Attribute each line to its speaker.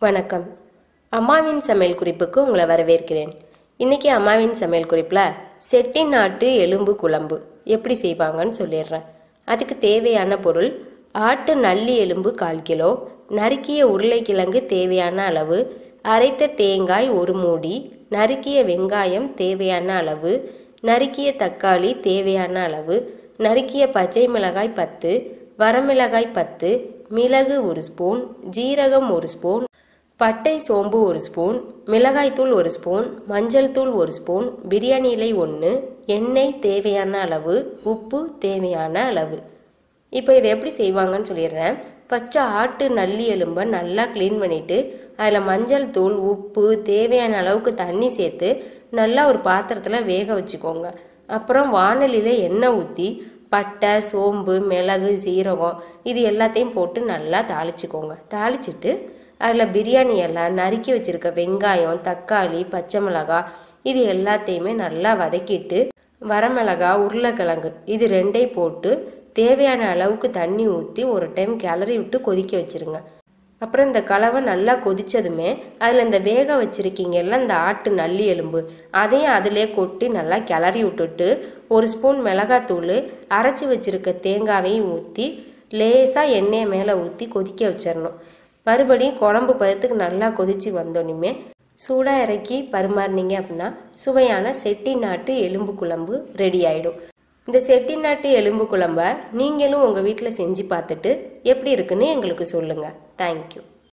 Speaker 1: வணக்கம். அம்மாவின் சமையல் குறிப்புக்கு உங்களை வரவேற்கிறேன். இன்னைக்கு அம்மாவின் சமையல் குறிப்பில் செட்டிநாட்டு எலும்பு குழம்பு எப்படி செய்வாங்கன்னு சொல்லிடுறேன். அதுக்கு தேவையான பொருள்: ஆட்டு நல்லி எலும்பு 1/4 கிலோ, நறுக்கிய உருளைக்கிழங்கு தேவையான அளவு, அரைத்த தேங்காய் 1 மூடி, நறுக்கிய வெங்காயம் தேவையான அளவு, நறுக்கிய தக்காளி தேவையான அளவு, நறுக்கிய பச்சை மிளகாய் 10, வரமிளகாய் 10, மிளகு 1 ஸ்பூன், ஜீரகம் 1 ஸ்பூன், பட்டை சோம்பு 1 ஸ்பூன், மிளகாய்த்தூள் 1 ஸ்பூன், மஞ்சள் தூள் 1 ஸ்பூன், பிரியாணி இலை 1, எண்ணெய் தேவையான அளவு, உப்பு தேவையான அளவு. இப்போ இதை எப்படி செய்வாங்கன்னு சொல்லிடுறேன். ஃபஸ்ட்டு ஆட்டு நல்லி எலும்பை நல்லா க்ளீன் பண்ணிவிட்டு அதில் மஞ்சள் தூள், உப்பு, தேவையான அளவுக்கு தண்ணி சேர்த்து நல்லா ஒரு பாத்திரத்தில் வேக வச்சுக்கோங்க. அப்புறம் வாணலியில் எண்ணெய் ஊற்றி பட்டை, சோம்பு, மிளகு, சீரகம் இது எல்லாத்தையும் போட்டு நல்லா தாளிச்சுக்கோங்க. தாளிச்சிட்டு அதில் பிரியாணி இலை, நறுக்கி வச்சுருக்க வெங்காயம், தக்காளி, பச்சை மிளகாய் இது எல்லாத்தையுமே நல்லா வதக்கிட்டு வரமிளகாய், உருளைக்கிழங்கு இது 2ஐயும் போட்டு தேவையான அளவுக்கு தண்ணி ஊற்றி ஒரு டைம் கிளறி விட்டு கொதிக்க வச்சுருங்க. அப்புறம் இந்த கலவை நல்லா கொதித்ததுமே அதில் இந்த வேக வச்சுருக்கீங்கல்ல இந்த ஆட்டு நல்லி எலும்பு அதையும் அதிலே கொட்டி நல்லா கிளறி விட்டுட்டு 1 ஸ்பூன் மிளகாத்தூள், அரைச்சி வச்சுருக்க தேங்காவையும் ஊற்றி லேசாக எண்ணெயை மேலே ஊற்றி கொதிக்க வச்சிடணும். மறுபடியும் குழம்பு பதத்துக்கு நல்லா கொதித்து வந்தோடனே சூடாக இறக்கி பரிமாறினீங்க அப்படின்னா சுவையான செட்டிநாட்டு எலும்பு குழம்பு ரெடி ஆகிடும். இந்த செட்டிநாட்டு எலும்பு குழம்ப நீங்களும் உங்கள் வீட்டில் செஞ்சு பார்த்துட்டு எப்படி இருக்குன்னு எங்களுக்கு சொல்லுங்கள். தேங்க்யூ.